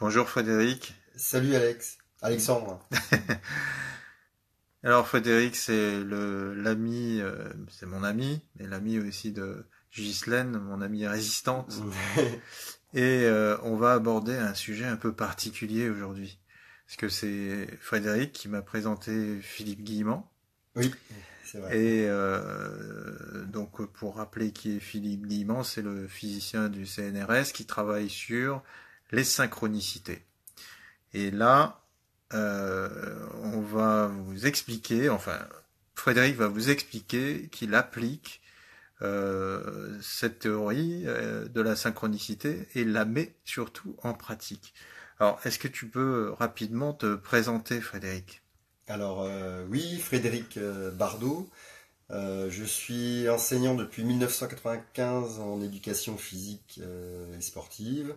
Bonjour Frédéric. Salut Alex, Alexandre. Alors Frédéric, c'est mon ami, mais l'ami aussi de Ghislaine, mon amie résistante. Et on va aborder un sujet un peu particulier aujourd'hui. Parce que c'est Frédéric qui m'a présenté Philippe Guillemant. Oui, c'est vrai. Et donc pour rappeler qui est Philippe Guillemant, c'est le physicien du CNRS qui travaille sur les synchronicités. Et là, on va vous expliquer, enfin, Frédéric va vous expliquer qu'il applique cette théorie de la synchronicité et la met surtout en pratique. Alors, est-ce que tu peux rapidement te présenter, Frédéric? Alors oui, Frédéric Bardot. Je suis enseignant depuis 1995 en éducation physique et sportive.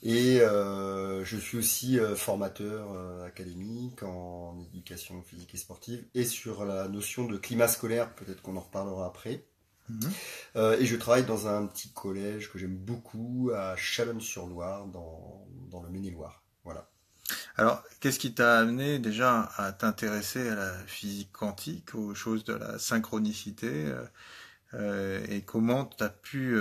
Et je suis aussi formateur académique en éducation physique et sportive et sur la notion de climat scolaire, peut-être qu'on en reparlera après. Mhm. Et je travaille dans un petit collège que j'aime beaucoup à Chalonnes-sur-Loire, dans le Maine-et-Loire. Voilà. Alors, qu'est-ce qui t'a amené déjà à t'intéresser à la physique quantique, aux choses de la synchronicité, et comment tu as pu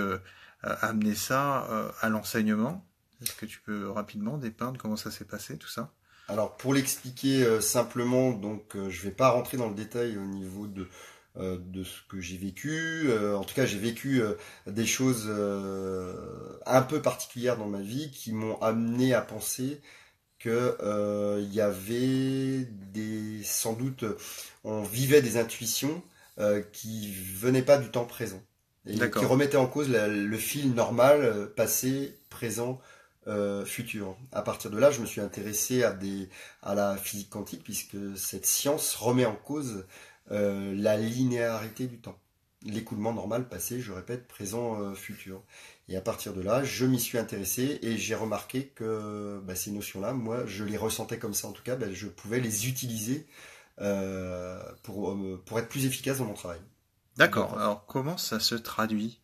amener ça à l'enseignement? Est-ce que tu peux rapidement dépeindre comment ça s'est passé, tout ça? Alors pour l'expliquer simplement, donc je vais pas rentrer dans le détail au niveau de ce que j'ai vécu. En tout cas, j'ai vécu des choses un peu particulières dans ma vie qui m'ont amené à penser que il y avait sans doute, on vivait des intuitions qui venaient pas du temps présent et qui D'accord. remettaient en cause le fil normal, passé, présent, futur. À partir de là, je me suis intéressé à la physique quantique puisque cette science remet en cause la linéarité du temps. L'écoulement normal, passé, je répète, présent, futur. Et à partir de là, je m'y suis intéressé et j'ai remarqué que ces notions-là, moi, je les ressentais comme ça en tout cas, je pouvais les utiliser pour être plus efficace dans mon travail. D'accord. Donc, Alors, comment ça se traduit?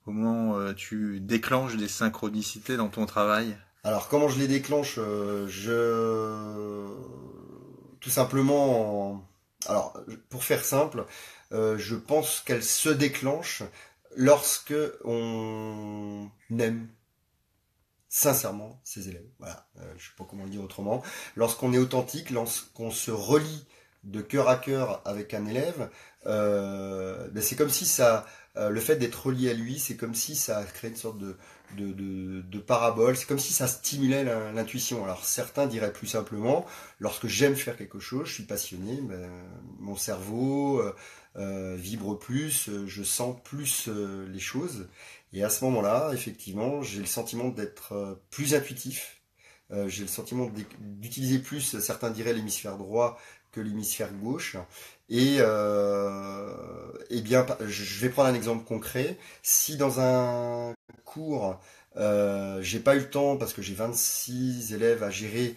Comment tu déclenches des synchronicités dans ton travail? alors comment je les déclenche tout simplement, alors pour faire simple, je pense qu'elles se déclenchent lorsque on aime sincèrement ses élèves. Voilà, je sais pas comment le dire autrement. Lorsqu'on est authentique, lorsqu'on se relie de cœur à cœur avec un élève, c'est comme si ça, le fait d'être relié à lui, c'est comme si ça créait une sorte de parabole. C'est comme si ça stimulait l'intuition. Alors certains diraient plus simplement, lorsque j'aime faire quelque chose, je suis passionné, mon cerveau vibre plus, je sens plus les choses. Et à ce moment-là, effectivement, j'ai le sentiment d'être plus intuitif. J'ai le sentiment d'utiliser plus, certains diraient l'hémisphère droit que l'hémisphère gauche. Et bien, je vais prendre un exemple concret. Si dans un cours, j'ai pas eu le temps parce que j'ai 26 élèves à gérer,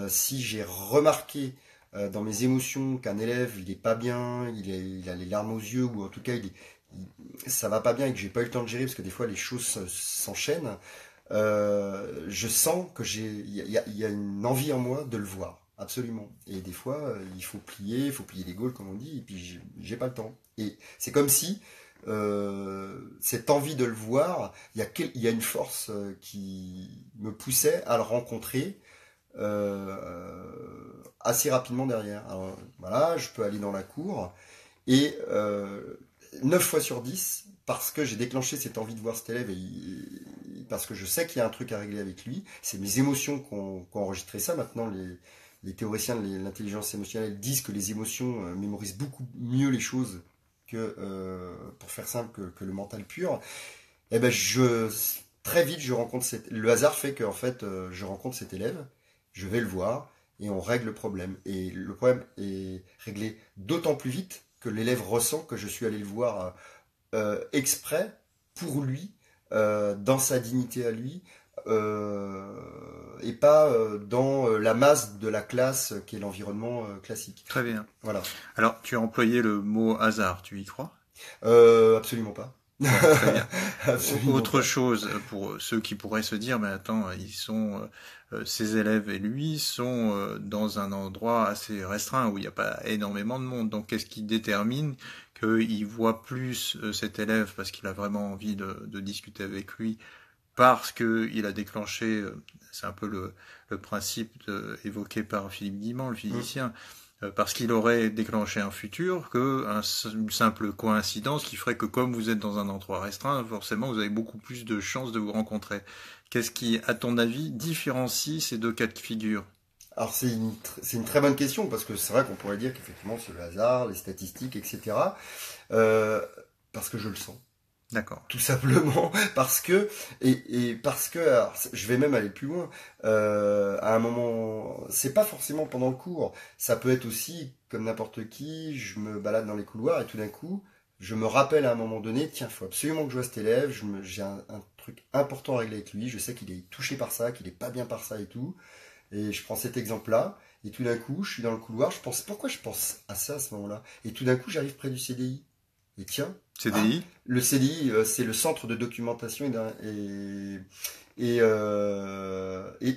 si j'ai remarqué dans mes émotions qu'un élève il est pas bien, il a les larmes aux yeux ou en tout cas ça va pas bien et que j'ai pas eu le temps de gérer parce que des fois les choses s'enchaînent, je sens que il y a une envie en moi de le voir, absolument. Et des fois, il faut plier les gaules comme on dit, et puis j'ai pas le temps. Et c'est comme si cette envie de le voir, il y a une force qui me poussait à le rencontrer assez rapidement derrière. Alors voilà, je peux aller dans la cour et 9 fois sur 10, parce que j'ai déclenché cette envie de voir cet élève parce que je sais qu'il y a un truc à régler avec lui, c'est mes émotions qui ont enregistré ça. Maintenant, les théoriciens de l'intelligence émotionnelle disent que les émotions mémorisent beaucoup mieux les choses que, pour faire simple, que le mental pur. Et très vite, le hasard fait que en fait, je rencontre cet élève, je vais le voir et on règle le problème. Et le problème est réglé d'autant plus vite que l'élève ressent que je suis allé le voir exprès pour lui, dans sa dignité à lui, et pas dans la masse de la classe qui est l'environnement classique. Très bien. Voilà. Alors, tu as employé le mot hasard, tu y crois? Absolument pas. Bon, très bien. Absolument Autre pas. chose pour ceux qui pourraient se dire, mais attends, ces élèves et lui sont dans un endroit assez restreint où il n'y a pas énormément de monde. Donc, qu'est-ce qui détermine qu'il voit plus cet élève parce qu'il a vraiment envie de discuter avec lui, parce qu'il a déclenché, c'est un peu le principe évoqué par Philippe Guimand, le Mm. physicien, parce qu'il aurait déclenché un futur une simple coïncidence qui ferait que comme vous êtes dans un endroit restreint, forcément vous avez beaucoup plus de chances de vous rencontrer. Qu'est-ce qui, à ton avis, différencie ces deux cas de figure? Alors c'est une très bonne question parce que c'est vrai qu'on pourrait dire qu'effectivement c'est le hasard, les statistiques, etc. Euh, Parce que je le sens. D'accord. Tout simplement parce que et parce que alors, je vais même aller plus loin. À un moment, c'est pas forcément pendant le cours. Ça peut être aussi comme n'importe qui. Je me balade dans les couloirs et tout d'un coup, je me rappelle à un moment donné, tiens, faut absolument que je vois cet élève. J'ai un truc important à régler avec lui. Je sais qu'il est touché par ça, qu'il est pas bien par ça et tout. Et je prends cet exemple-là. Et tout d'un coup, je suis dans le couloir. Je pense pourquoi je pense à ça à ce moment-là. Et tout d'un coup, j'arrive près du CDI. Et tiens, ah, CDI? le CDI, c'est le centre de documentation et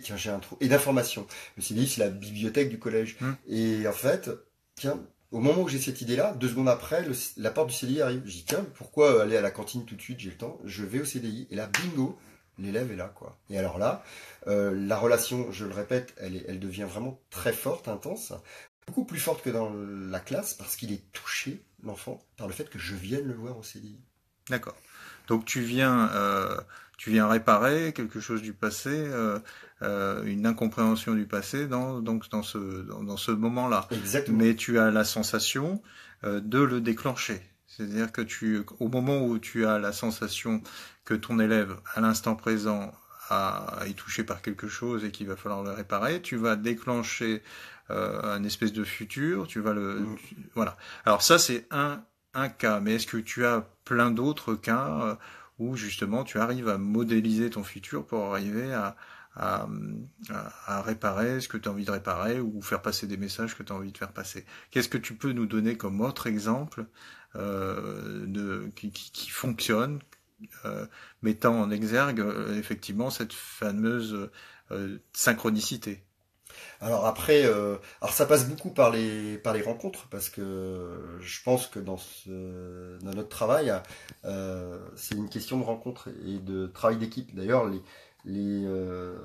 tiens, j'ai un trou. Et d'information. Le CDI, c'est la bibliothèque du collège. Hmm. Et en fait, tiens, au moment où j'ai cette idée-là, 2 secondes après, la porte du CDI arrive. Je dis, tiens, pourquoi aller à la cantine tout de suite? J'ai le temps. Je vais au CDI. Et là, bingo, l'élève est là, quoi. Et alors là, la relation, je le répète, elle devient vraiment très forte, intense. Beaucoup plus forte que dans la classe parce qu'il est touché, l'enfant, par le fait que je vienne le voir au CDI. D'accord. Donc tu viens réparer quelque chose du passé, une incompréhension du passé dans ce moment-là. Exactement. Mais tu as la sensation de le déclencher. C'est-à-dire que au moment où tu as la sensation que ton élève, à l'instant présent, est touché par quelque chose et qu'il va falloir le réparer, tu vas déclencher un espèce de futur, Mm. voilà. Alors ça, c'est un cas, mais est-ce que tu as plein d'autres cas où justement tu arrives à modéliser ton futur pour arriver à, à réparer ce que tu as envie de réparer ou faire passer des messages que tu as envie de faire passer? Qu'est-ce que tu peux nous donner comme autre exemple qui fonctionne, euh, mettant en exergue effectivement cette fameuse synchronicité? Alors après, alors ça passe beaucoup par les rencontres parce que je pense que dans notre travail, c'est une question de rencontre et de travail d'équipe. D'ailleurs, les, euh,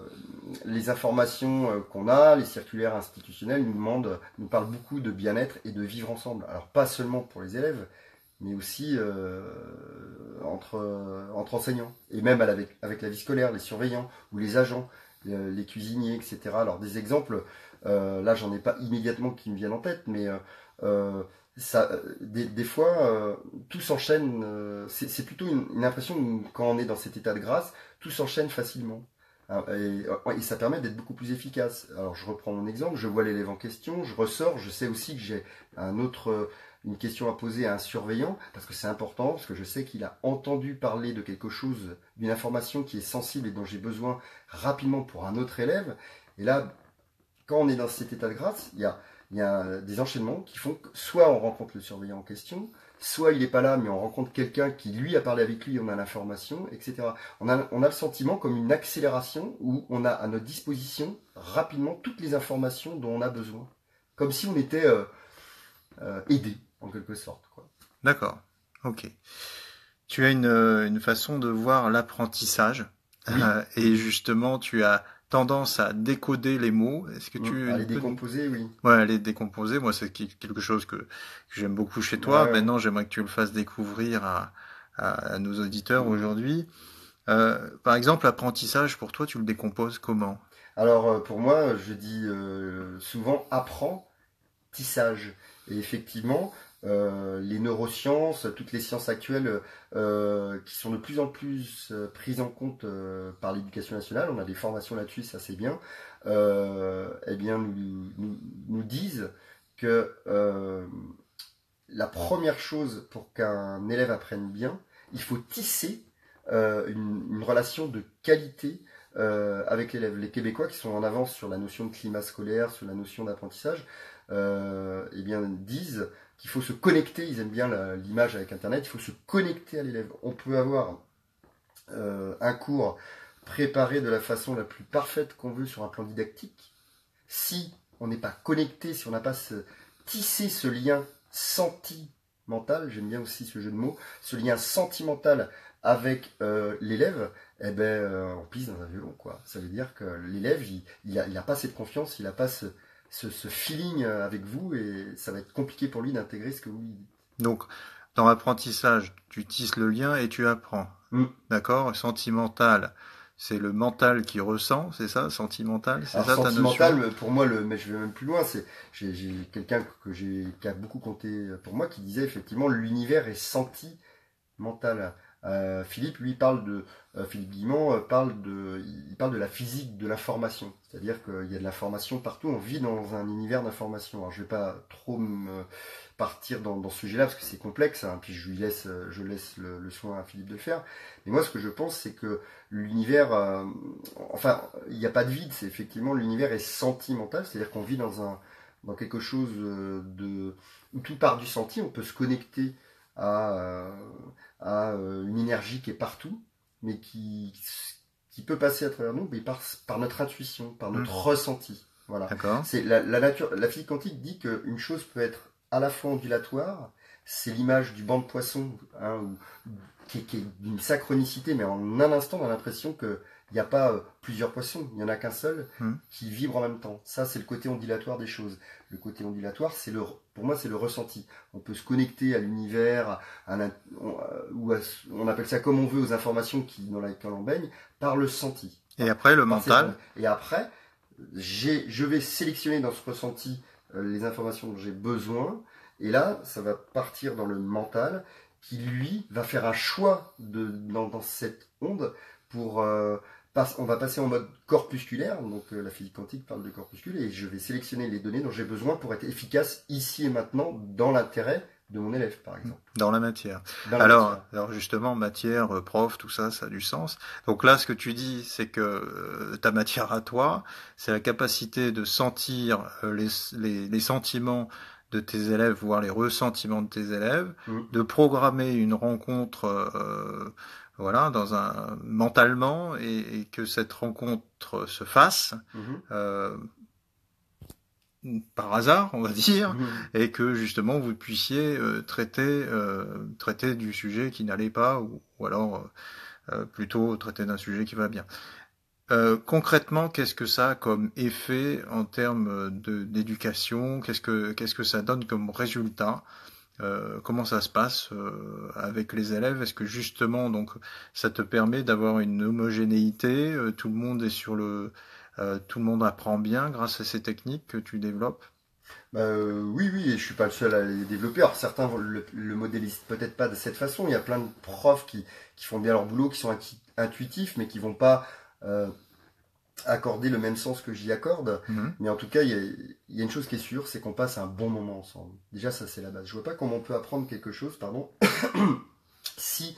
les informations qu'on a, les circulaires institutionnels nous parlent beaucoup de bien-être et de vivre ensemble. Alors pas seulement pour les élèves, mais aussi entre enseignants, et même avec la vie scolaire, les surveillants ou les agents, les cuisiniers, etc. Alors des exemples, là j'en ai pas immédiatement qui me viennent en tête, mais des fois tout s'enchaîne, c'est plutôt une impression où, quand on est dans cet état de grâce, tout s'enchaîne facilement. Hein. Et ça permet d'être beaucoup plus efficace. Alors je reprends mon exemple, je vois l'élève en question, je ressors, je sais aussi que j'ai un autre une question à poser à un surveillant, parce que c'est important, parce que je sais qu'il a entendu parler de quelque chose, d'une information qui est sensible et dont j'ai besoin rapidement pour un autre élève. Et là, quand on est dans cet état de grâce, il y a des enchaînements qui font que soit on rencontre le surveillant en question, soit il n'est pas là, mais on rencontre quelqu'un qui lui a parlé avec lui, on a l'information, etc. On a le sentiment comme une accélération où on a à notre disposition rapidement toutes les informations dont on a besoin. Comme si on était aidé, en quelque sorte, quoi. D'accord. Ok. Tu as une façon de voir l'apprentissage Oui, et justement tu as tendance à décoder les mots. Est-ce que à tu les peux nous... décomposer, oui. Ouais, les décomposer, moi c'est quelque chose que j'aime beaucoup chez Ouais, toi. ouais. Maintenant, j'aimerais que tu le fasses découvrir à nos auditeurs Mm. aujourd'hui. Par exemple, l'apprentissage, pour toi, tu le décomposes comment? Alors, pour moi, je dis souvent apprentissage. Et effectivement, les neurosciences, toutes les sciences actuelles qui sont de plus en plus prises en compte par l'éducation nationale, on a des formations là-dessus, ça c'est bien, eh bien nous disent que la première chose pour qu'un élève apprenne bien, il faut tisser une relation de qualité avec l'élève. Les Québécois qui sont en avance sur la notion de climat scolaire, sur la notion d'apprentissage, eh bien disent qu'il faut se connecter, ils aiment bien l'image avec Internet, il faut se connecter à l'élève. On peut avoir un cours préparé de la façon la plus parfaite qu'on veut sur un plan didactique. Si on n'est pas connecté, si on n'a pas tissé ce lien sentimental, j'aime bien aussi ce jeu de mots, ce lien sentimental avec l'élève, eh ben, on pisse dans un violon, quoi. Ça veut dire que l'élève, il a pas cette confiance, il a pas ce feeling avec vous, et ça va être compliqué pour lui d'intégrer ce que vous lui dites. Donc, dans l'apprentissage, tu tisses le lien et tu apprends. D'accord? Sentimental, c'est le mental qui ressent, c'est ça? Sentimental, c'est Alors ça ta sentimental, notion? pour moi, mais je vais même plus loin, j'ai quelqu'un qui a beaucoup compté pour moi qui disait effectivement l'univers est sentimental. Philippe, lui, Philippe Guillemont il parle de la physique de l'information. C'est-à-dire qu'il y a de l'information partout, on vit dans un univers d'information. Alors je vais pas trop me partir dans ce sujet-là parce que c'est complexe, hein, puis je laisse le soin à Philippe de le faire. Mais moi, ce que je pense, c'est que l'univers, enfin, il n'y a pas de vide, c'est effectivement l'univers est sentimental, c'est-à-dire qu'on vit dans quelque chose où tout part du senti, on peut se connecter à, une énergie qui est partout, mais qui peut passer à travers nous, mais par notre intuition, par notre ressenti. Voilà. D'accord. C'est la physique quantique dit qu'une chose peut être à la fois ondulatoire, c'est l'image du banc de poisson, hein, qui est d'une synchronicité, mais en un instant, on a l'impression qu'il n'y a pas plusieurs poissons, il n'y en a qu'un seul qui vibre en même temps. Ça, c'est le côté ondulatoire des choses. Le côté ondulatoire, pour moi, c'est le ressenti. On peut se connecter à l'univers, on appelle ça comme on veut, aux informations dans lesquelles on baigne, par le senti. Et après, le mental? Et après, je vais sélectionner dans ce ressenti les informations dont j'ai besoin, et là, ça va partir dans le mental, qui lui va faire un choix dans cette onde pour on va passer en mode corpusculaire, donc la physique quantique parle de corpuscule, et je vais sélectionner les données dont j'ai besoin pour être efficace ici et maintenant dans l'intérêt de mon élève, par exemple. Dans la matière. Dans la matière. Alors justement, matière, prof, tout ça, ça a du sens. Donc là, ce que tu dis, c'est que ta matière à toi, c'est la capacité de sentir les sentiments de tes élèves, voire les ressentiments de tes élèves, de programmer une rencontre, voilà, mentalement, et que cette rencontre se fasse. Par hasard, on va dire, et que justement vous puissiez traiter du sujet qui n'allait pas, ou alors plutôt traiter d'un sujet qui va bien. Concrètement, qu'est-ce que ça a comme effet en termes d'éducation? Qu'est-ce que ça donne comme résultat? Comment ça se passe avec les élèves? Est-ce que justement, donc, ça te permet d'avoir une homogénéité? Tout le monde est tout le monde apprend bien grâce à ces techniques que tu développes? Oui, et je suis pas le seul à les développer. Alors certains le modélisent peut-être pas de cette façon. Il y a plein de profs qui font bien leur boulot, qui sont intuitifs, mais qui vont pas accorder le même sens que j'y accorde. Mais en tout cas, il y a une chose qui est sûre, c'est qu'on passe un bon moment ensemble. Déjà, ça c'est la base. Je vois pas comment on peut apprendre quelque chose, si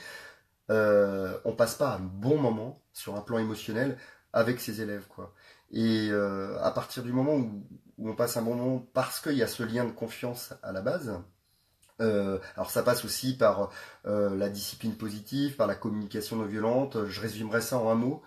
on passe pas un bon moment sur un plan émotionnel avec ses élèves, quoi. Et à partir du moment où on passe un bon moment parce qu'il y a ce lien de confiance à la base, alors ça passe aussi par la discipline positive, par la communication non violente. Je résumerai ça en un mot.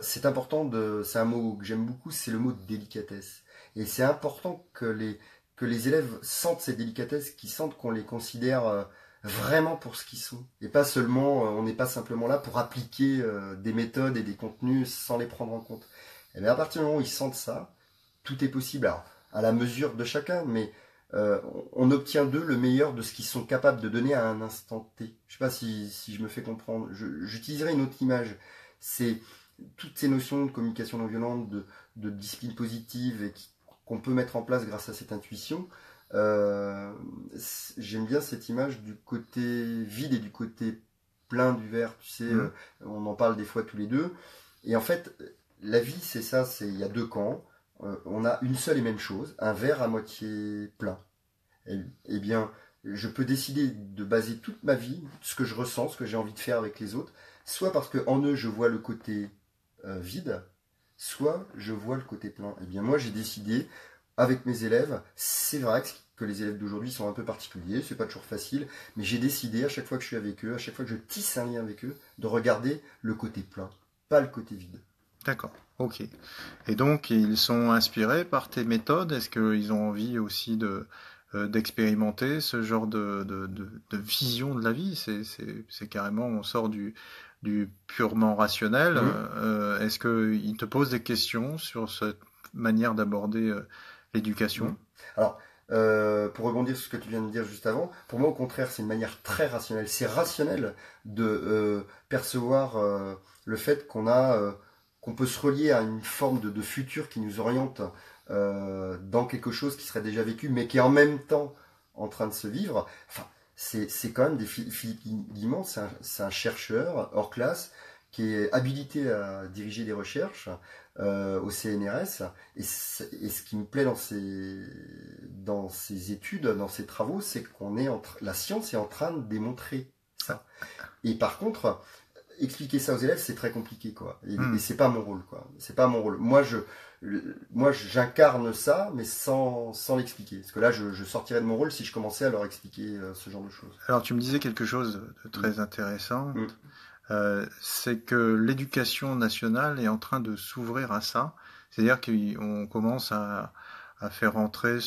C'est important c'est un mot que j'aime beaucoup, c'est le mot délicatesse. Et c'est important que les élèves sentent ces délicatesses, qu'ils sentent qu'on les considère vraiment pour ce qu'ils sont. Et pas seulement, on n'est pas simplement là pour appliquer des méthodes et des contenus sans les prendre en compte. Et bien à partir du moment où ils sentent ça, tout est possible. Alors, à la mesure de chacun, mais on obtient d'eux le meilleur de ce qu'ils sont capables de donner à un instant T. Je sais pas si je me fais comprendre. J'utiliserai une autre image. C'est toutes ces notions de communication non violente, de discipline positive, et qu'on peut mettre en place grâce à cette intuition. J'aime bien cette image du côté vide et du côté plein du verre. Tu sais, on en parle des fois tous les deux. Et en fait, la vie, c'est ça. Il y a deux camps. On a une seule et même chose, un verre à moitié plein. Eh bien, je peux décider de baser toute ma vie, ce que je ressens, ce que j'ai envie de faire avec les autres, soit parce qu'en eux, je vois le côté vide, soit je vois le côté plein. Eh bien, moi, j'ai décidé, avec mes élèves, c'est vrai que les élèves d'aujourd'hui sont un peu particuliers, c'est pas toujours facile, mais j'ai décidé à chaque fois que je suis avec eux, à chaque fois que je tisse un lien avec eux, de regarder le côté plein, pas le côté vide. D'accord. Ok. Et donc, ils sont inspirés par tes méthodes? Est-ce qu'ils ont envie aussi d'expérimenter ce genre de vision de la vie? C'est carrément, on sort du purement rationnel. Mhm. Est-ce qu'ils te posent des questions sur cette manière d'aborder l'éducation? Mhm. Alors, pour rebondir sur ce que tu viens de dire juste avant, pour moi au contraire c'est une manière très rationnelle. C'est rationnel de percevoir le fait qu'on peut se relier à une forme de futur qui nous oriente dans quelque chose qui serait déjà vécu, mais qui est en même temps en train de se vivre. Enfin, c'est quand même Philippe Guimond, c'est un chercheur hors classe qui est habilité à diriger des recherches au CNRS. Et ce qui me plaît dans ces études, dans ces travaux, c'est la science est en train de démontrer ça. Et par contre, expliquer ça aux élèves, c'est très compliqué, quoi. Et Hmm. c'est pas mon rôle, quoi. C'est pas mon rôle. Moi, j'incarne ça, mais sans l'expliquer. Parce que là, je sortirais de mon rôle si je commençais à leur expliquer ce genre de choses. Alors, tu me disais quelque chose de Mm. très intéressant. Mm. C'est que l'éducation nationale est en train de s'ouvrir à ça. C'est-à-dire qu'on commence à faire entrer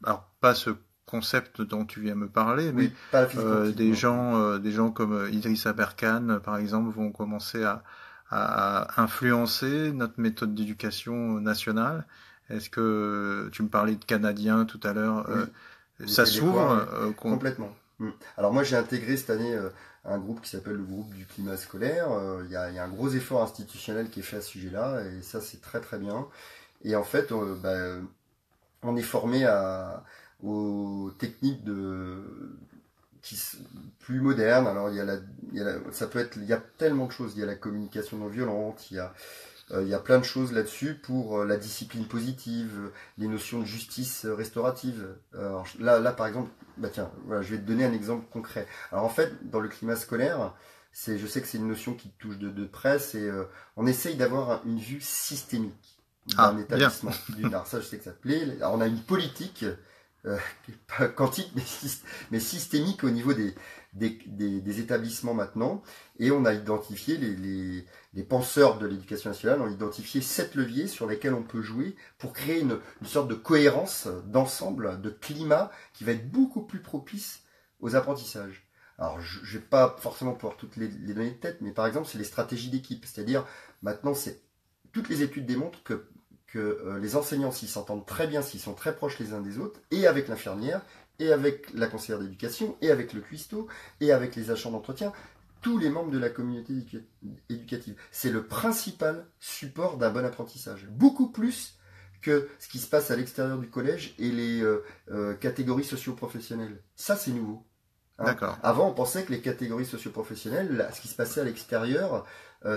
alors pas ce concept dont tu viens me parler, mais Oui, pas la physique quantique, non. des gens comme Idriss Aberkane, par exemple, vont commencer à influencer notre méthode d'éducation nationale. Est-ce que tu me parlais de Canadiens tout à l'heure, Oui, des ça Québécois, oui, s'ouvre, complètement. Mm. Alors moi j'ai intégré cette année un groupe qui s'appelle le groupe du climat scolaire. Il y a un gros effort institutionnel qui est fait à ce sujet-là et ça c'est très très bien. Et en fait, on est formé aux techniques plus modernes. Alors ça peut être, il y a tellement de choses. Il y a la communication non violente, il y a plein de choses là-dessus pour la discipline positive, les notions de justice restaurative. Alors, là, par exemple, bah tiens, voilà, je vais te donner un exemple concret. Alors en fait, dans le climat scolaire, je sais que c'est une notion qui touche de près, et on essaye d'avoir une vue systémique d'un Ah, bien. établissement. Alors ça, je sais que ça te plaît. Alors, on a une politique qui est pas quantique, mais systémique au niveau des établissements maintenant. Et on a identifié les penseurs de l'éducation nationale ont identifié 7 leviers sur lesquels on peut jouer pour créer une sorte de cohérence d'ensemble, de climat qui va être beaucoup plus propice aux apprentissages. Alors, je ne vais pas forcément pouvoir toutes les donner de tête, mais par exemple, c'est les stratégies d'équipe. C'est-à-dire, maintenant, toutes les études démontrent que les enseignants, s'ils s'entendent très bien, s'ils sont très proches les uns des autres, et avec l'infirmière, et avec la conseillère d'éducation, et avec le cuistot, et avec les agents d'entretien, tous les membres de la communauté éducative. C'est le principal support d'un bon apprentissage. Beaucoup plus que ce qui se passe à l'extérieur du collège et les catégories socio-professionnelles. Ça, c'est nouveau. Hein. D'accord. Avant, on pensait que les catégories socio-professionnelles, ce qui se passait à l'extérieur,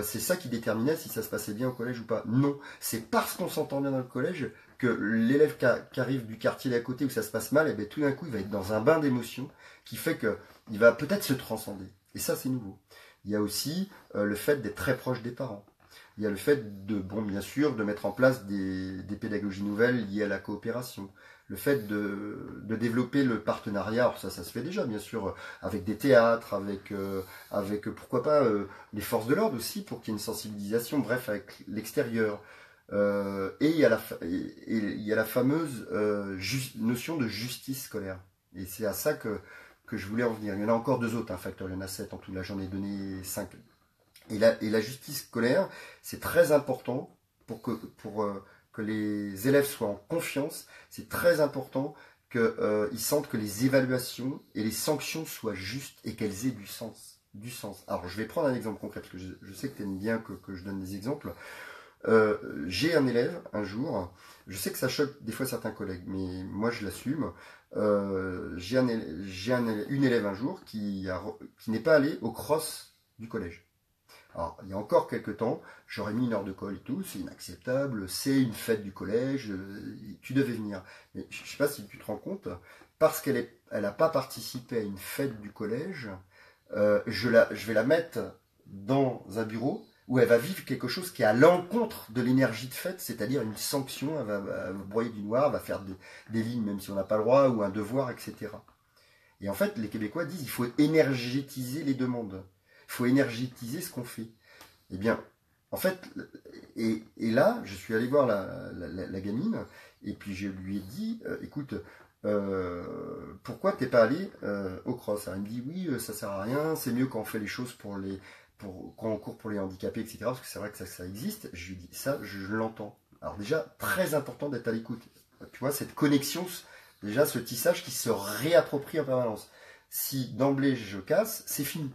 c'est ça qui déterminait si ça se passait bien au collège ou pas. Non, c'est parce qu'on s'entend bien dans le collège que l'élève qui arrive du quartier d'à côté où ça se passe mal, et bien, tout d'un coup, il va être dans un bain d'émotions qui fait qu'il va peut-être se transcender. Et ça, c'est nouveau. Il y a aussi le fait d'être très proche des parents. Il y a le fait bien sûr, de mettre en place des pédagogies nouvelles liées à la coopération. Le fait de développer le partenariat, alors ça se fait déjà, bien sûr, avec des théâtres, avec pourquoi pas, les forces de l'ordre aussi, pour qu'il y ait une sensibilisation, bref, avec l'extérieur. Et il y a la fameuse notion de justice scolaire. Et c'est à ça que je voulais en venir. Il y en a encore 2 autres, facteurs, il y en a 7 en tout, là j'en ai donné 5. Et la justice scolaire, c'est très important pour que les élèves soient en confiance. C'est très important qu'ils sentent que les évaluations et les sanctions soient justes et qu'elles aient du sens. Du sens. Alors, je vais prendre un exemple concret, parce que je sais que tu aimes bien que je donne des exemples. J'ai un élève, un jour, je sais que ça choque des fois certains collègues, mais moi je l'assume. J'ai une élève un jour qui n'est pas allée au cross du collège. Alors, il y a encore quelques temps, j'aurais mis une heure de colle et tout, c'est inacceptable, c'est une fête du collège, tu devais venir. Mais je ne sais pas si tu te rends compte, parce qu'elle n'a pas participé à une fête du collège, je vais la mettre dans un bureau, où elle va vivre quelque chose qui est à l'encontre de l'énergie de fête, c'est-à-dire une sanction, va broyer du noir, va faire des lignes même si on n'a pas le droit, ou un devoir, etc. Et en fait, les Québécois disent il faut énergétiser les demandes, il faut énergétiser ce qu'on fait. Eh bien, en fait, et là, je suis allé voir la gamine, et puis je lui ai dit, écoute, pourquoi t'es pas allé au cross? Alors, elle me dit, oui, ça sert à rien, c'est mieux quand on fait les choses quand on court pour les handicapés, etc. Parce que c'est vrai que ça existe. Je lui dis, ça, je l'entends. Alors déjà, très important d'être à l'écoute. Tu vois, cette connexion, déjà ce tissage qui se réapproprie en permanence. Si d'emblée je casse, c'est fini.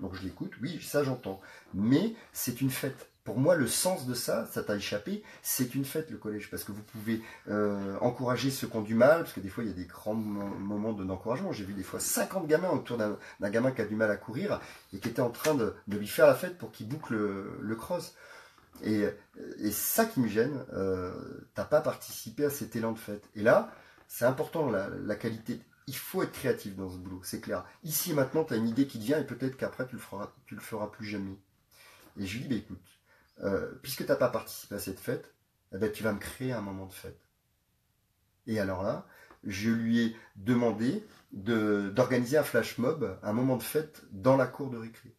Donc je l'écoute, oui, ça j'entends. Mais c'est une fête. Pour moi, le sens de ça t'a échappé, c'est une fête le collège, parce que vous pouvez encourager ceux qui ont du mal, parce que des fois il y a des grands moments d'encouragement. J'ai vu des fois 50 gamins autour d'un gamin qui a du mal à courir, et qui était en train de lui faire la fête pour qu'il boucle le cross. Et ça qui me gêne, t'as pas participé à cet élan de fête. Et là, c'est important la qualité. Il faut être créatif dans ce boulot, c'est clair. Ici et maintenant, tu as une idée qui te vient et peut-être qu'après tu le feras plus jamais. Et je lui dis, bah, écoute, puisque tu n'as pas participé à cette fête, eh ben, tu vas me créer un moment de fête. Et alors là, je lui ai demandé d'organiser un flash mob, un moment de fête dans la cour de récré.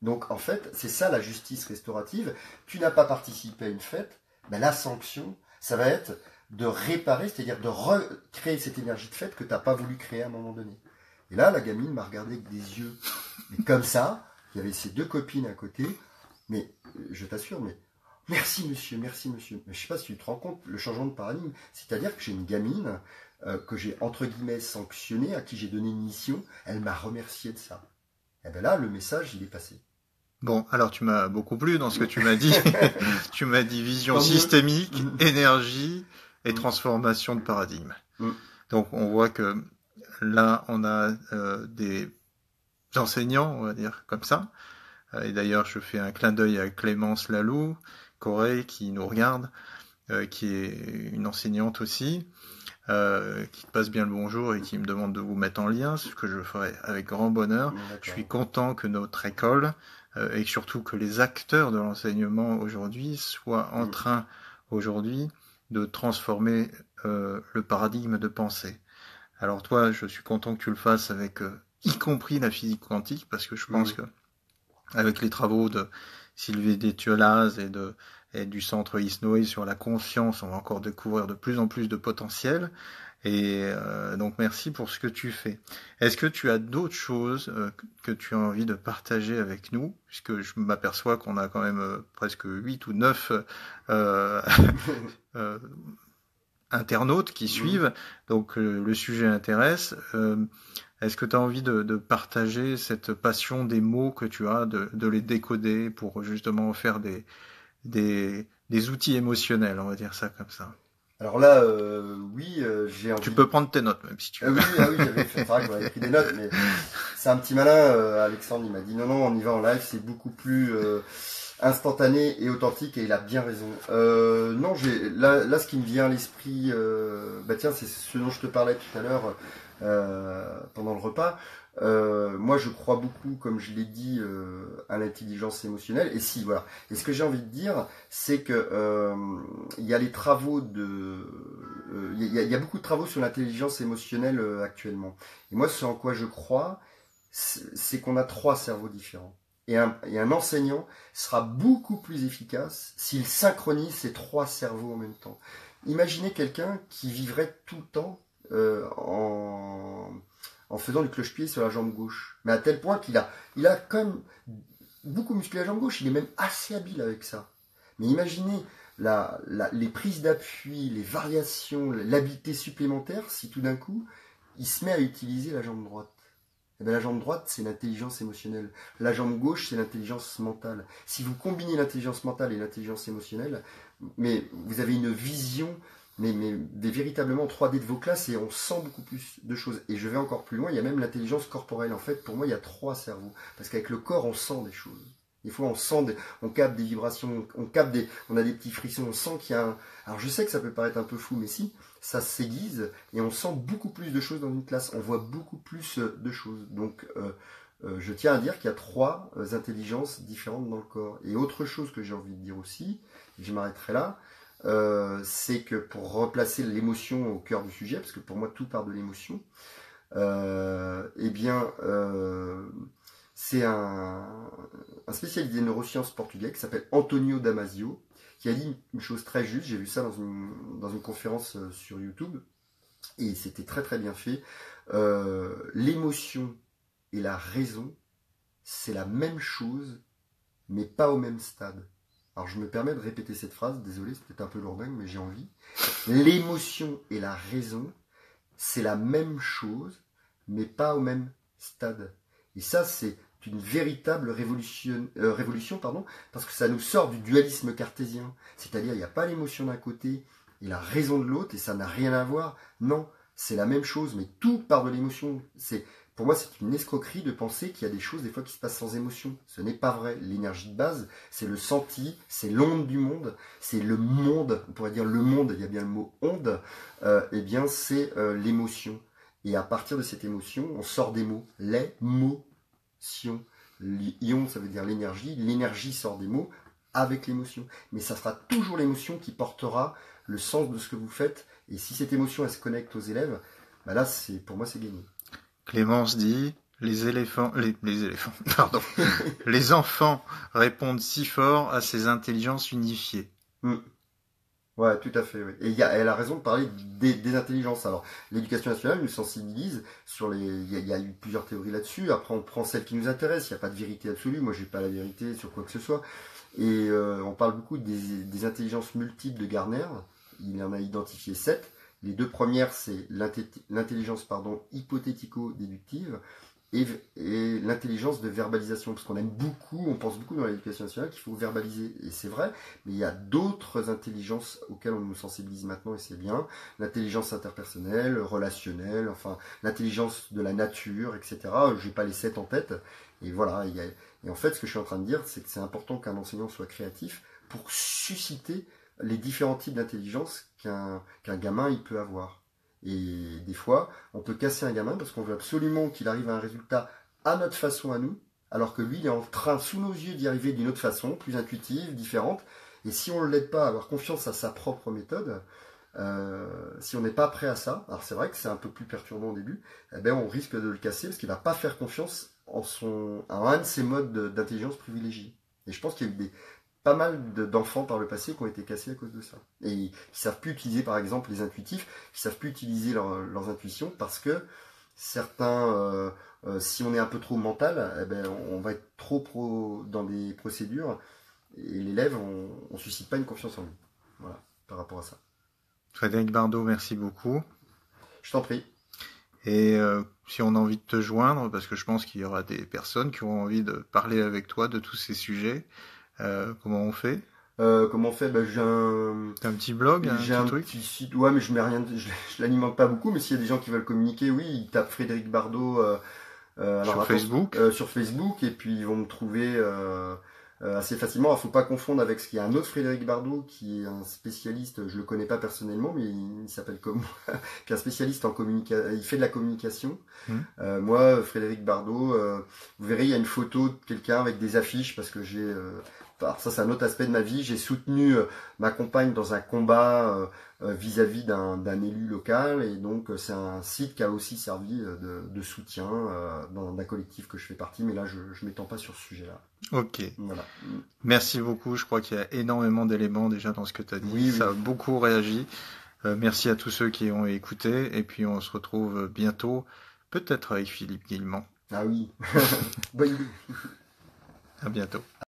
Donc en fait, c'est ça la justice restaurative. Tu n'as pas participé à une fête, ben, la sanction, ça va être de réparer, c'est-à-dire de recréer cette énergie de fête que tu n'as pas voulu créer à un moment donné. Et là, la gamine m'a regardé avec des yeux, mais comme ça, il y avait ses deux copines à côté, mais je t'assure, mais merci monsieur, merci monsieur. Mais je sais pas si tu te rends compte, le changement de paradigme, c'est-à-dire que j'ai une gamine que j'ai entre guillemets sanctionnée, à qui j'ai donné une mission, elle m'a remercié de ça. Et bien là, le message, il est passé. Bon, alors tu m'as beaucoup plu dans ce que tu m'as dit. Tu m'as dit vision systémique, énergie et transformation de paradigme. Donc on voit que là, on a des enseignants, on va dire comme ça. Et d'ailleurs, je fais un clin d'œil à Clémence Lalou, Corée, qui nous regarde, qui est une enseignante aussi, qui passe bien le bonjour et qui me demande de vous mettre en lien, ce que je ferai avec grand bonheur. Je suis content que notre école et surtout que les acteurs de l'enseignement aujourd'hui soient en train aujourd'hui de transformer le paradigme de pensée. Alors toi, je suis content que tu le fasses avec y compris la physique quantique, parce que je pense que avec les travaux de Sylvie Détiolaz et du centre ISNOE sur la conscience, on va encore découvrir de plus en plus de potentiel. Et donc merci pour ce que tu fais. Est-ce que tu as d'autres choses que tu as envie de partager avec nous, puisque je m'aperçois qu'on a quand même presque 8 ou 9 internautes qui suivent, donc le sujet intéresse. Est-ce que tu as envie de partager cette passion des mots que tu as, de les décoder pour justement faire des outils émotionnels, on va dire ça comme ça? Alors là, oui, j'ai envie... Tu peux prendre tes notes, même si tu veux. oui, j'avais fait, c'est vrai que j'avais pris des notes, mais c'est un petit malin, Alexandre, il m'a dit non, on y va en live, c'est beaucoup plus instantané et authentique, et il a bien raison. Non, là, ce qui me vient à l'esprit, bah tiens, c'est ce dont je te parlais tout à l'heure pendant le repas. Moi, je crois beaucoup, comme je l'ai dit, à l'intelligence émotionnelle. Et si, voilà. Et ce que j'ai envie de dire, c'est que il y a les travaux il y a beaucoup de travaux sur l'intelligence émotionnelle actuellement. Et moi, ce en quoi je crois, c'est qu'on a 3 cerveaux différents. Et un enseignant sera beaucoup plus efficace s'il synchronise ces 3 cerveaux en même temps. Imaginez quelqu'un qui vivrait tout le temps en faisant du cloche-pied sur la jambe gauche. Mais à tel point qu'il a quand même beaucoup musclé la jambe gauche. Il est même assez habile avec ça. Mais imaginez les prises d'appui, les variations, l'habileté supplémentaire, si tout d'un coup, il se met à utiliser la jambe droite. Eh bien, la jambe droite, c'est l'intelligence émotionnelle. La jambe gauche, c'est l'intelligence mentale. Si vous combinez l'intelligence mentale et l'intelligence émotionnelle, mais vous avez une vision mais véritablement 3D de vos classes, et on sent beaucoup plus de choses. Et je vais encore plus loin, il y a même l'intelligence corporelle. En fait, pour moi, il y a 3 cerveaux. Parce qu'avec le corps, on sent des choses. Des fois, on capte des vibrations, on a des petits frissons, on sent qu'il y a Alors, je sais que ça peut paraître un peu fou, mais si, ça s'aiguise, et on sent beaucoup plus de choses dans une classe. On voit beaucoup plus de choses. Donc, je tiens à dire qu'il y a 3 intelligences différentes dans le corps. Et autre chose que j'ai envie de dire aussi, et je m'arrêterai là, c'est que pour replacer l'émotion au cœur du sujet, parce que pour moi tout part de l'émotion, eh bien, c'est un spécialiste des neurosciences portugais qui s'appelle Antonio Damasio, qui a dit une chose très juste. J'ai vu ça dans une conférence sur YouTube, et c'était très très bien fait. L'émotion et la raison, c'est la même chose, mais pas au même stade. Alors je me permets de répéter cette phrase, désolé, c'est peut-être un peu lourdingue, mais j'ai envie. L'émotion et la raison, c'est la même chose, mais pas au même stade. Et ça, c'est une véritable révolution, parce que ça nous sort du dualisme cartésien. C'est-à-dire, il n'y a pas l'émotion d'un côté et la raison de l'autre, et ça n'a rien à voir. Non, c'est la même chose, mais tout part de l'émotion. Pour moi, c'est une escroquerie de penser qu'il y a des choses des fois qui se passent sans émotion. Ce n'est pas vrai. L'énergie de base, c'est le senti, c'est l'onde du monde, c'est le monde, on pourrait dire le monde, il y a bien le mot onde, eh bien c'est l'émotion. Et à partir de cette émotion, on sort des mots. L'émotion. L'ion, ça veut dire l'énergie. L'énergie sort des mots avec l'émotion. Mais ça sera toujours l'émotion qui portera le sens de ce que vous faites. Et si cette émotion, elle se connecte aux élèves, bah là, pour moi, c'est gagné. Clémence dit, les éléphants, pardon, les enfants répondent si fort à ces intelligences unifiées. Ouais, tout à fait. Oui. Et elle a raison de parler des intelligences. Alors, l'éducation nationale nous sensibilise sur les. Il y a eu plusieurs théories là-dessus. Après, on prend celle qui nous intéresse. Il n'y a pas de vérité absolue. Moi, j'ai pas la vérité sur quoi que ce soit. Et on parle beaucoup des intelligences multiples de Gardner. Il en a identifié 7. Les 2 premières, c'est l'intelligence hypothético-déductive et l'intelligence de verbalisation. Parce qu'on on pense beaucoup dans l'éducation nationale qu'il faut verbaliser. Et c'est vrai, mais il y a d'autres intelligences auxquelles on nous sensibilise maintenant, et c'est bien. L'intelligence interpersonnelle, relationnelle, enfin, l'intelligence de la nature, etc. Je n'ai pas les 7 en tête. Et voilà. Et en fait, ce que je suis en train de dire, c'est que c'est important qu'un enseignant soit créatif pour susciter les différents types d'intelligence qu'un gamin il peut avoir. Et des fois, on peut casser un gamin parce qu'on veut absolument qu'il arrive à un résultat à notre façon à nous, alors que lui, il est en train, sous nos yeux, d'y arriver d'une autre façon, plus intuitive, différente. Et si on ne l'aide pas à avoir confiance à sa propre méthode, si on n'est pas prêt à ça, alors c'est vrai que c'est un peu plus perturbant au début, eh ben on risque de le casser parce qu'il ne va pas faire confiance en un de ses modes d'intelligence privilégiés. Et je pense qu'il y a eu pas mal d'enfants par le passé qui ont été cassés à cause de ça. Et qui savent plus utiliser, par exemple, les intuitifs, qui savent plus utiliser leurs intuitions parce que certains, si on est un peu trop mental, eh ben, on va être trop dans des procédures et l'élève, on suscite pas une confiance en lui. Voilà, par rapport à ça. Frédéric Bardot, merci beaucoup. Je t'en prie. Et si on a envie de te joindre, parce que je pense qu'il y aura des personnes qui auront envie de parler avec toi de tous ces sujets, comment on fait? Comment on fait? J'ai un petit blog, j'ai un truc. petit site. Ouais, mais je mets rien, je l'alimente pas beaucoup. Mais s'il y a des gens qui veulent communiquer, oui, ils tapent Frédéric Bardot sur Facebook. Sur Facebook, et puis ils vont me trouver assez facilement. Il ne faut pas confondre avec ce qu'il y a un autre Frédéric Bardot qui est un spécialiste. Je le connais pas personnellement, mais il s'appelle comme moi, qui est un spécialiste en communication. Il fait de la communication. Moi, Frédéric Bardot, vous verrez, il y a une photo de quelqu'un avec des affiches parce que j'ai alors ça, c'est un autre aspect de ma vie. J'ai soutenu ma compagne dans un combat vis-à-vis d'un élu local, et donc c'est un site qui a aussi servi de soutien d'un collectif que je fais partie, mais là je m'étends pas sur ce sujet-là. Ok. Voilà. Merci beaucoup. Je crois qu'il y a énormément d'éléments déjà dans ce que tu as dit. Oui, ça a beaucoup réagi. Merci à tous ceux qui ont écouté, et puis on se retrouve bientôt, peut-être avec Philippe Guillemont. Ah oui. Bonne idée. À bientôt.